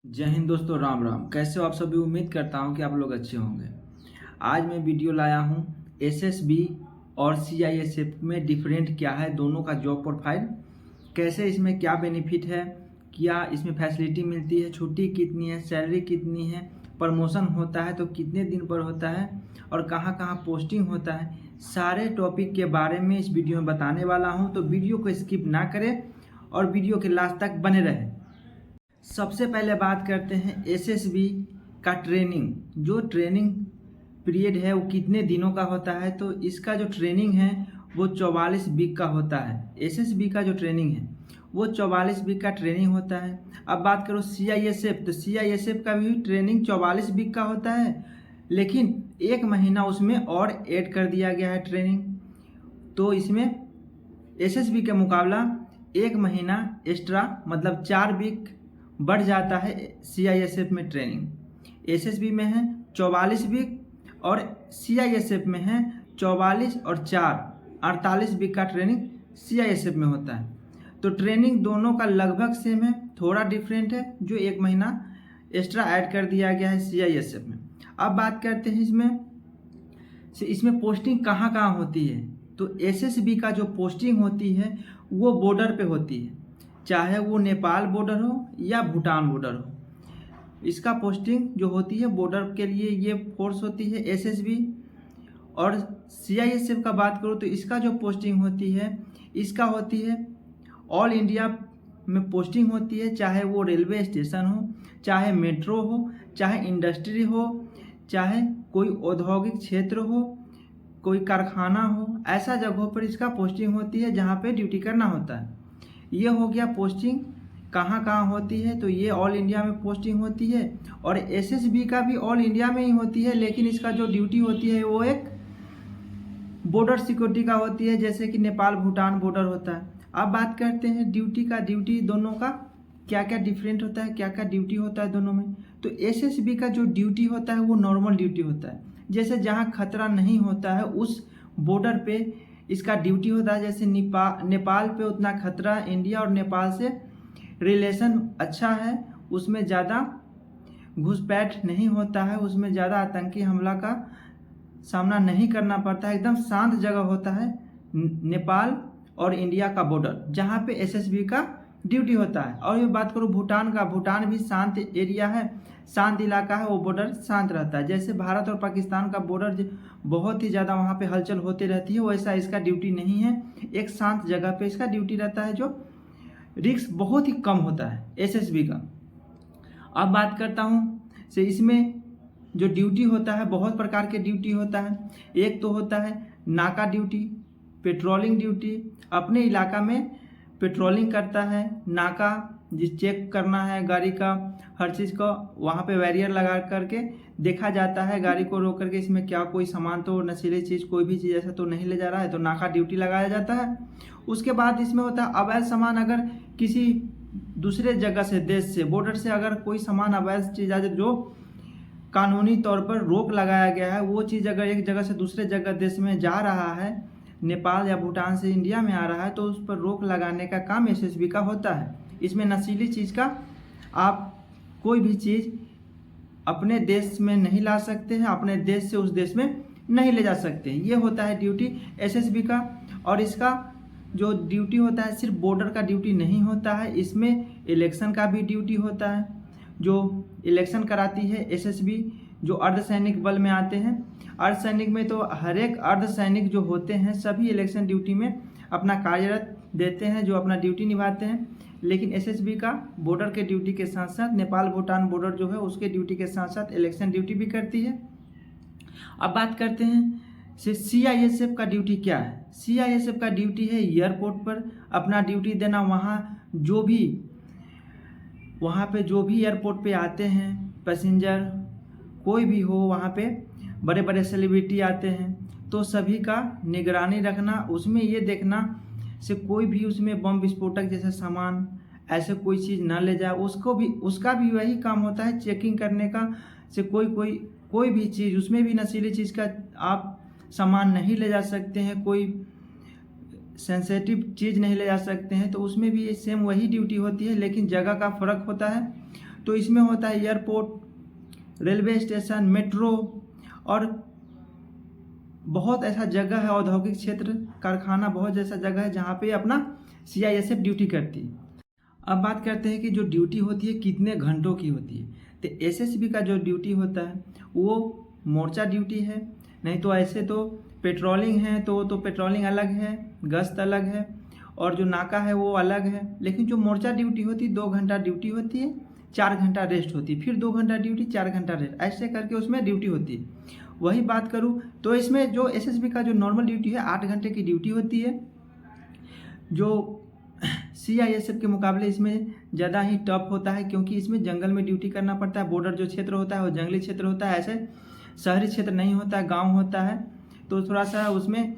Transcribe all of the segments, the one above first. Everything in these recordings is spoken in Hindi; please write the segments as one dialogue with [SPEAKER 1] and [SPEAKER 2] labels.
[SPEAKER 1] जय हिंद दोस्तों, राम राम। कैसे हो आप सभी? उम्मीद करता हूं कि आप लोग अच्छे होंगे। आज मैं वीडियो लाया हूं एसएसबी और सीआईएसएफ में डिफरेंट क्या है, दोनों का जॉब प्रोफाइल कैसे, इसमें क्या बेनिफिट है, क्या इसमें फैसिलिटी मिलती है, छुट्टी कितनी है, सैलरी कितनी है, प्रमोशन होता है तो कितने दिन पर होता है और कहां कहां पोस्टिंग होता है, सारे टॉपिक के बारे में इस वीडियो में बताने वाला हूं। तो वीडियो को स्किप ना करें और वीडियो के लास्ट तक बने रहें। सबसे पहले बात करते हैं एसएसबी का ट्रेनिंग। जो ट्रेनिंग पीरियड है वो कितने दिनों का होता है, तो इसका जो ट्रेनिंग है वो 44 वीक का होता है। एसएसबी का जो ट्रेनिंग है वो 44 वीक का ट्रेनिंग होता है। अब बात करो सीआईएसएफ, तो सीआईएसएफ का भी ट्रेनिंग 44 वीक का होता है, लेकिन एक महीना उसमें और ऐड कर दिया गया है ट्रेनिंग। तो इसमें एसएसबी के मुकाबला एक महीना एक्स्ट्रा मतलब 4 वीक बढ़ जाता है सीआईएसएफ में ट्रेनिंग। एसएसबी में है 44 वीक और सीआईएसएफ में है 44 और 4 48 वीक का ट्रेनिंग सीआईएसएफ में होता है। तो ट्रेनिंग दोनों का लगभग सेम है, थोड़ा डिफरेंट है जो एक महीना एक्स्ट्रा ऐड कर दिया गया है सीआईएसएफ में। अब बात करते हैं इसमें पोस्टिंग कहाँ कहाँ होती है। तो एसएसबी का जो पोस्टिंग होती है वो बॉर्डर पे होती है, चाहे वो नेपाल बॉर्डर हो या भूटान बॉर्डर हो। इसका पोस्टिंग जो होती है बॉर्डर के लिए ये फोर्स होती है एसएसबी। और सीआईएसएफ का बात करूँ तो इसका जो पोस्टिंग होती है इसका होती है ऑल इंडिया में पोस्टिंग होती है, चाहे वो रेलवे स्टेशन हो, चाहे मेट्रो हो, चाहे इंडस्ट्री हो, चाहे कोई औद्योगिक क्षेत्र हो, कोई कारखाना हो, ऐसा जगहों पर इसका पोस्टिंग होती है जहाँ पे ड्यूटी करना होता है। ये हो गया पोस्टिंग कहाँ कहाँ होती है, तो ये ऑल इंडिया में पोस्टिंग होती है। और एसएसबी का भी ऑल इंडिया में ही होती है, लेकिन इसका जो ड्यूटी होती है वो एक बॉर्डर सिक्योरिटी का होती है, जैसे कि नेपाल भूटान बॉर्डर होता है। अब बात करते हैं ड्यूटी दोनों का क्या क्या डिफरेंट होता है, क्या क्या ड्यूटी होता है दोनों में। तो एसएसबी का जो ड्यूटी होता है वो नॉर्मल ड्यूटी होता है, जैसे जहाँ खतरा नहीं होता है उस बॉर्डर पे इसका ड्यूटी होता है। जैसे नेपाल पे उतना खतरा, इंडिया और नेपाल से रिलेशन अच्छा है, उसमें ज़्यादा घुसपैठ नहीं होता है, उसमें ज़्यादा आतंकी हमला का सामना नहीं करना पड़ता है, एकदम शांत जगह होता है नेपाल और इंडिया का बॉर्डर, जहाँ पे एसएसबी का ड्यूटी होता है। और ये बात करूँ भूटान का, भूटान भी शांत एरिया है, शांत इलाका है, वो बॉर्डर शांत रहता है। जैसे भारत और पाकिस्तान का बॉर्डर बहुत ही ज़्यादा वहाँ पे हलचल होती रहती है, वैसा इसका ड्यूटी नहीं है, एक शांत जगह पे इसका ड्यूटी रहता है, जो रिस्क बहुत ही कम होता है एसएसबी का। अब बात करता हूँ से इसमें जो ड्यूटी होता है बहुत प्रकार के ड्यूटी होता है। एक तो होता है नाका ड्यूटी, पेट्रोलिंग ड्यूटी, अपने इलाका में पेट्रोलिंग करता है, नाका जिस चेक करना है गाड़ी का, हर चीज़ को वहाँ पे बैरियर लगा करके देखा जाता है, गाड़ी को रोक करके इसमें क्या कोई सामान तो नशीली चीज़ कोई भी चीज़ ऐसा तो नहीं ले जा रहा है, तो नाका ड्यूटी लगाया जाता है। उसके बाद इसमें होता है अवैध सामान, अगर किसी दूसरे जगह से, देश से, बॉर्डर से अगर कोई सामान अवैध चीज़ आ जाए जो कानूनी तौर पर रोक लगाया गया है, वो चीज़ अगर एक जगह से दूसरे जगह देश में जा रहा है, नेपाल या भूटान से इंडिया में आ रहा है, तो उस पर रोक लगाने का काम एसएसबी का होता है। इसमें नशीली चीज़ का आप कोई भी चीज़ अपने देश में नहीं ला सकते हैं, अपने देश से उस देश में नहीं ले जा सकते। ये होता है ड्यूटी एसएसबी का। और इसका जो ड्यूटी होता है सिर्फ बॉर्डर का ड्यूटी नहीं होता है, इसमें इलेक्शन का भी ड्यूटी होता है। जो इलेक्शन कराती है एसएसबी, जो अर्धसैनिक बल में आते हैं, अर्धसैनिक में तो हर एक अर्धसैनिक जो होते हैं सभी इलेक्शन ड्यूटी में अपना कार्यरत देते हैं, जो अपना ड्यूटी निभाते हैं। लेकिन एसएसबी का बॉर्डर के ड्यूटी के साथ साथ नेपाल भूटान बॉर्डर जो है उसके ड्यूटी के साथ साथ इलेक्शन ड्यूटी भी करती है। अब बात करते हैं सीआईएसएफ का ड्यूटी क्या है। सीआईएसएफ का ड्यूटी है एयरपोर्ट पर अपना ड्यूटी देना, वहाँ पे जो भी एयरपोर्ट पे आते हैं पैसेंजर, कोई भी हो, वहाँ पे बड़े बड़े सेलिब्रिटी आते हैं, तो सभी का निगरानी रखना, उसमें ये देखना से कोई भी उसमें बम विस्फोटक जैसे सामान ऐसे कोई चीज़ ना ले जाए, उसका भी वही काम होता है चेकिंग करने का, से कोई भी चीज़, उसमें भी नशीली चीज़ का आप सामान नहीं ले जा सकते हैं, कोई सेंसेटिव चीज़ नहीं ले जा सकते हैं, तो उसमें भी सेम वही ड्यूटी होती है, लेकिन जगह का फ़र्क होता है। तो इसमें होता है एयरपोर्ट, रेलवे स्टेशन, मेट्रो और बहुत ऐसा जगह है, औद्योगिक क्षेत्र, कारखाना, बहुत जैसा जगह है जहाँ पे अपना CISF ड्यूटी करती है। अब बात करते हैं कि जो ड्यूटी होती है कितने घंटों की होती है। तो SSB का जो ड्यूटी होता है वो मोर्चा ड्यूटी है, नहीं तो ऐसे तो पेट्रोलिंग है तो पेट्रोलिंग अलग है, गश्त अलग है और जो नाका है वो अलग है। लेकिन जो मोर्चा ड्यूटी होती है 2 घंटा ड्यूटी होती है, 4 घंटा रेस्ट होती है, फिर 2 घंटा ड्यूटी, 4 घंटा रेस्ट, ऐसे करके उसमें ड्यूटी होती है। वही बात करूँ तो इसमें जो SSB का जो नॉर्मल ड्यूटी है 8 घंटे की ड्यूटी होती है। जो CISF के मुकाबले इसमें ज़्यादा ही टफ होता है, क्योंकि इसमें जंगल में ड्यूटी करना पड़ता है। बॉर्डर जो क्षेत्र होता है वो जंगली क्षेत्र होता है, ऐसे शहरी क्षेत्र नहीं होता है, गांव होता है, तो थोड़ा सा उसमें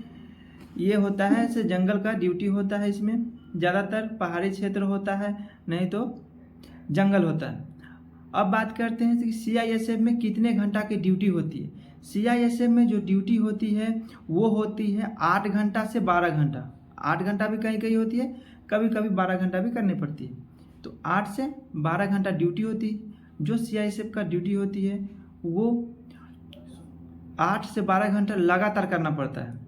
[SPEAKER 1] ये होता है से जंगल का ड्यूटी होता है। इसमें ज़्यादातर पहाड़ी क्षेत्र होता है, नहीं तो जंगल होता है। अब बात करते हैं कि CISF में कितने घंटा की ड्यूटी होती है। CISF में जो ड्यूटी होती है वो होती है 8 घंटा से 12 घंटा। 8 घंटा भी कहीं कहीं होती है, कभी कभी 12 घंटा भी करनी पड़ती है। तो 8 से 12 घंटा ड्यूटी होती है। जो CISF का ड्यूटी होती है वो 8 से 12 घंटा लगातार करना पड़ता है।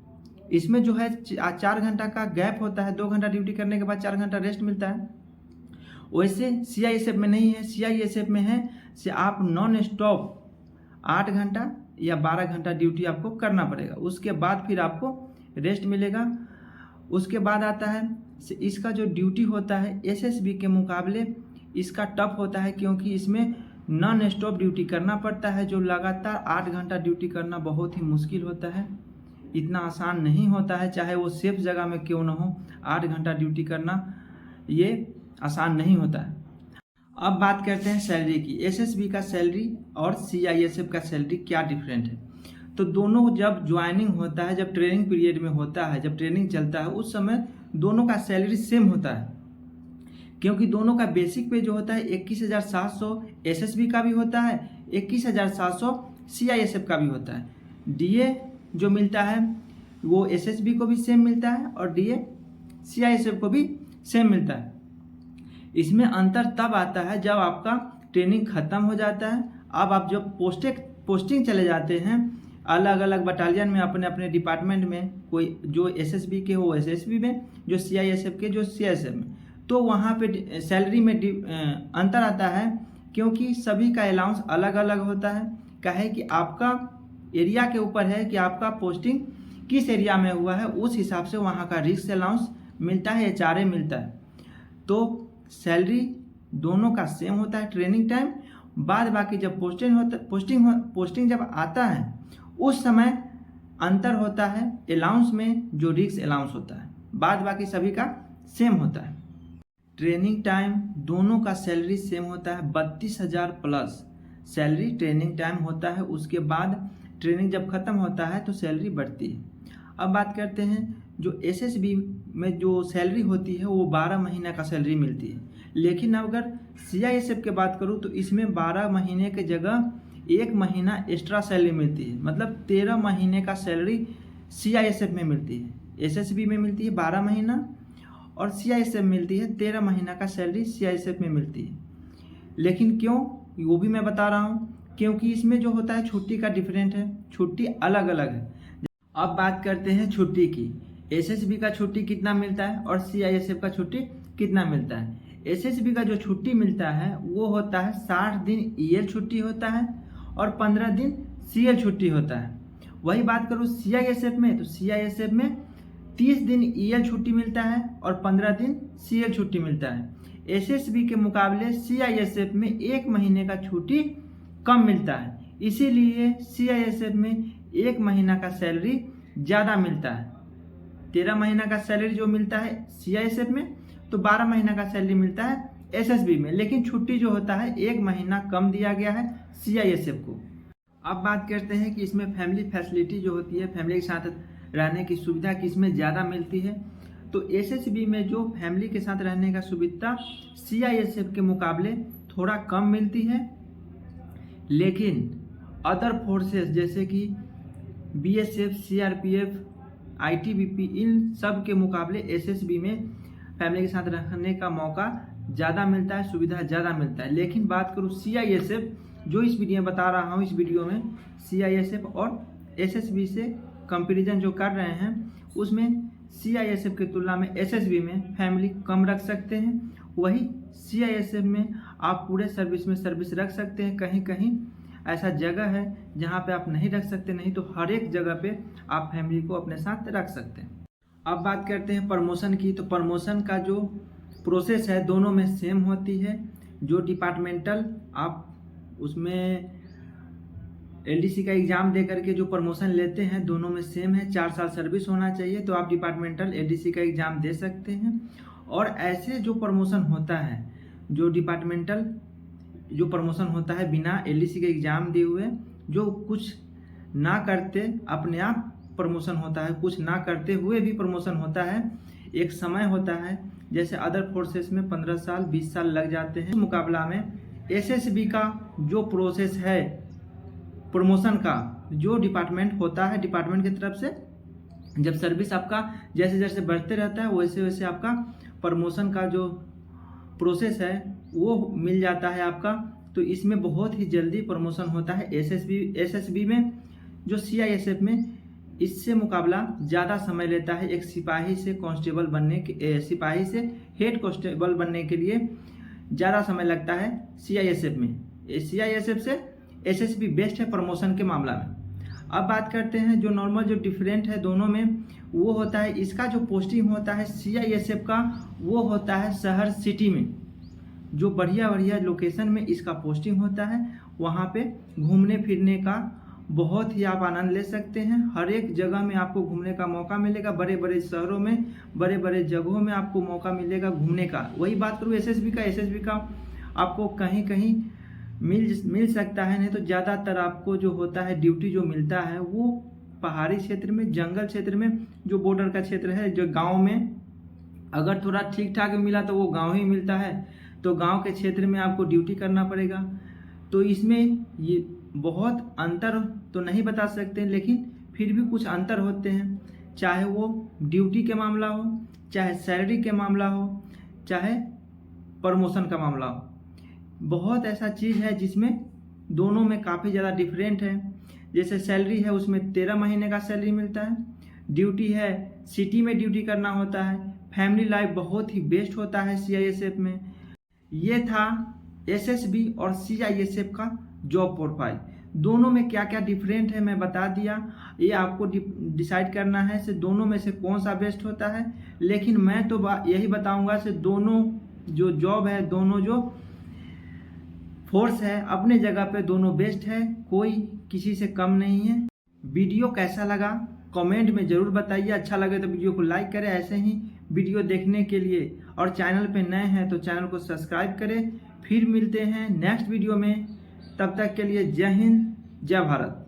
[SPEAKER 1] इसमें जो है 4 घंटा का गैप होता है, 2 घंटा ड्यूटी करने के बाद 4 घंटा रेस्ट मिलता है। वैसे CISF में नहीं है। CISF में है से आप नॉन स्टॉप 8 घंटा या 12 घंटा ड्यूटी आपको करना पड़ेगा, उसके बाद फिर आपको रेस्ट मिलेगा। उसके बाद आता है इसका जो ड्यूटी होता है SSB के मुकाबले इसका टफ होता है, क्योंकि इसमें नॉन स्टॉप ड्यूटी करना पड़ता है। जो लगातार 8 घंटा ड्यूटी करना बहुत ही मुश्किल होता है, इतना आसान नहीं होता है, चाहे वो सेफ जगह में क्यों ना हो। 8 घंटा ड्यूटी करना ये आसान नहीं होता है। अब बात करते हैं सैलरी की। SSB का सैलरी और CISF का सैलरी क्या डिफरेंट है। तो दोनों जब ज्वाइनिंग होता है, जब ट्रेनिंग पीरियड में होता है, जब ट्रेनिंग चलता है, उस समय दोनों का सैलरी सेम होता है, क्योंकि दोनों का बेसिक पे जो होता है 21,700 SSB का भी होता है, 21,700 CISF का भी होता है। DA जो मिलता है वो SSB को भी सेम मिलता है और DA CISF को भी सेम मिलता है। इसमें अंतर तब आता है जब आपका ट्रेनिंग ख़त्म हो जाता है। अब आप जब पोस्टिंग चले जाते हैं अलग अलग बटालियन में, अपने अपने डिपार्टमेंट में, कोई जो SSB के हो SSB में, जो CISF के जो CISF में, तो वहाँ पे सैलरी में अंतर आता है, क्योंकि सभी का अलाउंस अलग अलग होता है। काहे कि आपका एरिया के ऊपर है कि आपका पोस्टिंग किस एरिया में हुआ है, उस हिसाब से वहाँ का रिस्क अलाउंस मिलता है, HRA मिलता है। तो सैलरी दोनों का सेम होता है ट्रेनिंग टाइम। बाद बाकी जब पोस्टिंग जब आता है उस समय अंतर होता है अलाउंस में, जो रिस्क अलाउंस होता है। बाद बाकी सभी का सेम होता है। ट्रेनिंग टाइम दोनों का सैलरी सेम होता है, 32,000 प्लस सैलरी ट्रेनिंग टाइम होता है। उसके बाद ट्रेनिंग जब ख़त्म होता है तो सैलरी बढ़ती है। अब बात करते हैं जो SSB में जो सैलरी होती है वो 12 महीने का सैलरी मिलती है। लेकिन अगर CISF की बात करूँ तो इसमें 12 महीने के जगह 1 महीना एक्स्ट्रा सैलरी मिलती है, मतलब 13 महीने का सैलरी CISF में मिलती है। SSB में मिलती है 12 महीना और CISF मिलती है 13 महीना का सैलरी CISF में मिलती है। लेकिन क्यों, वो भी मैं बता रहा हूँ, क्योंकि इसमें जो होता है छुट्टी का डिफरेंट है, छुट्टी अलग अलग है। अब बात करते हैं छुट्टी की। SSB का छुट्टी कितना मिलता है और CISF का छुट्टी कितना मिलता है। SSB का जो छुट्टी मिलता है वो होता है 60 दिन EL छुट्टी होता है और 15 दिन CL छुट्टी होता है। वही बात करूँ CISF में, तो CISF में 30 दिन EL छुट्टी मिलता है और 15 दिन CL छुट्टी मिलता है। SSB के मुकाबले CISF में 1 महीने का छुट्टी कम मिलता है, इसीलिए CISF में 1 महीना का सैलरी ज़्यादा मिलता है। 13 महीना का सैलरी जो मिलता है CISF में, तो 12 महीना का सैलरी मिलता है SSB में। लेकिन छुट्टी जो होता है 1 महीना कम दिया गया है CISF को। अब बात करते हैं कि इसमें फैमिली फैसिलिटी जो होती है, फैमिली के साथ रहने की सुविधा किसमें ज़्यादा मिलती है। तो SSB में जो फैमिली के साथ रहने का सुविधा CISF के मुकाबले थोड़ा कम मिलती है। लेकिन अदर फोर्सेस जैसे कि BSF, CRPF, ITBP, इन सब के मुकाबले SSB में फैमिली के साथ रहने का मौका ज़्यादा मिलता है, सुविधा ज़्यादा मिलता है। लेकिन बात करूँ CISF, जो इस वीडियो में बता रहा हूँ, इस वीडियो में CISF और SSB से कंपैरिजन जो कर रहे हैं, उसमें CISF की तुलना में SSB में फैमिली कम रख सकते हैं। वही CISF में आप पूरे सर्विस में सर्विस रख सकते हैं। कहीं कहीं ऐसा जगह है जहाँ पे आप नहीं रख सकते, नहीं तो हर एक जगह पे आप फैमिली को अपने साथ रख सकते हैं। अब बात करते हैं प्रमोशन की। तो प्रमोशन का जो प्रोसेस है दोनों में सेम होती है। जो डिपार्टमेंटल आप उसमें LDC का एग्ज़ाम दे करके जो प्रमोशन लेते हैं दोनों में सेम है। 4 साल सर्विस होना चाहिए, तो आप डिपार्टमेंटल LDC का एग्ज़ाम दे सकते हैं। और ऐसे जो प्रमोशन होता है, जो डिपार्टमेंटल जो प्रमोशन होता है बिना LDC के एग्ज़ाम दिए हुए, जो कुछ ना करते अपने आप प्रमोशन होता है, कुछ ना करते हुए भी प्रमोशन होता है। एक समय होता है, जैसे अदर फोर्सेस में 15 साल 20 साल लग जाते हैं। मुकाबला में SSB का जो प्रोसेस है प्रमोशन का, जो डिपार्टमेंट होता है, डिपार्टमेंट की तरफ से जब सर्विस आपका जैसे जैसे बढ़ते रहता है वैसे वैसे आपका प्रमोशन का जो प्रोसेस है वो मिल जाता है आपका। तो इसमें बहुत ही जल्दी प्रमोशन होता है SSB में। जो CISF में इससे मुकाबला ज़्यादा समय लेता है। एक सिपाही से कांस्टेबल बनने के सिपाही से हेड कांस्टेबल बनने के लिए ज़्यादा समय लगता है CISF में। CISF से SSB बेस्ट है प्रमोशन के मामला में। अब बात करते हैं जो नॉर्मल जो डिफरेंट है दोनों में, वो होता है इसका जो पोस्टिंग होता है CISF का, वो होता है शहर सिटी में। जो बढ़िया बढ़िया लोकेशन में इसका पोस्टिंग होता है, वहाँ पे घूमने फिरने का बहुत ही आप आनंद ले सकते हैं। हर एक जगह में आपको घूमने का मौका मिलेगा। बड़े बड़े शहरों में, बड़े बड़े जगहों में आपको मौका मिलेगा घूमने का। वही बात करूँ SSB का आपको कहीं कहीं मिल सकता है, नहीं तो ज़्यादातर आपको जो होता है ड्यूटी जो मिलता है वो पहाड़ी क्षेत्र में, जंगल क्षेत्र में, जो बॉर्डर का क्षेत्र है, जो गांव में अगर थोड़ा ठीक ठाक मिला तो वो गांव ही मिलता है। तो गांव के क्षेत्र में आपको ड्यूटी करना पड़ेगा। तो इसमें ये बहुत अंतर तो नहीं बता सकते, लेकिन फिर भी कुछ अंतर होते हैं। चाहे वो ड्यूटी के मामला हो, चाहे सैलरी के मामला हो, चाहे प्रमोशन का मामला हो। बहुत ऐसा चीज़ है जिसमें दोनों में काफ़ी ज़्यादा डिफरेंट है। जैसे सैलरी है उसमें 13 महीने का सैलरी मिलता है। ड्यूटी है सिटी में ड्यूटी करना होता है। फैमिली लाइफ बहुत ही बेस्ट होता है CISF में। ये था SSB और CISF का जॉब प्रोफाइल। दोनों में क्या क्या डिफरेंट है मैं बता दिया। ये आपको डिसाइड करना है से दोनों में से कौन सा बेस्ट होता है। लेकिन मैं तो यही बताऊंगा से दोनों जो जॉब है, दोनों जो फोर्स है, अपने जगह पे दोनों बेस्ट है, कोई किसी से कम नहीं है। वीडियो कैसा लगा कमेंट में ज़रूर बताइए। अच्छा लगे तो वीडियो को लाइक करें ऐसे ही वीडियो देखने के लिए, और चैनल पे नए हैं तो चैनल को सब्सक्राइब करें। फिर मिलते हैं नेक्स्ट वीडियो में, तब तक के लिए जय हिंद, जय भारत।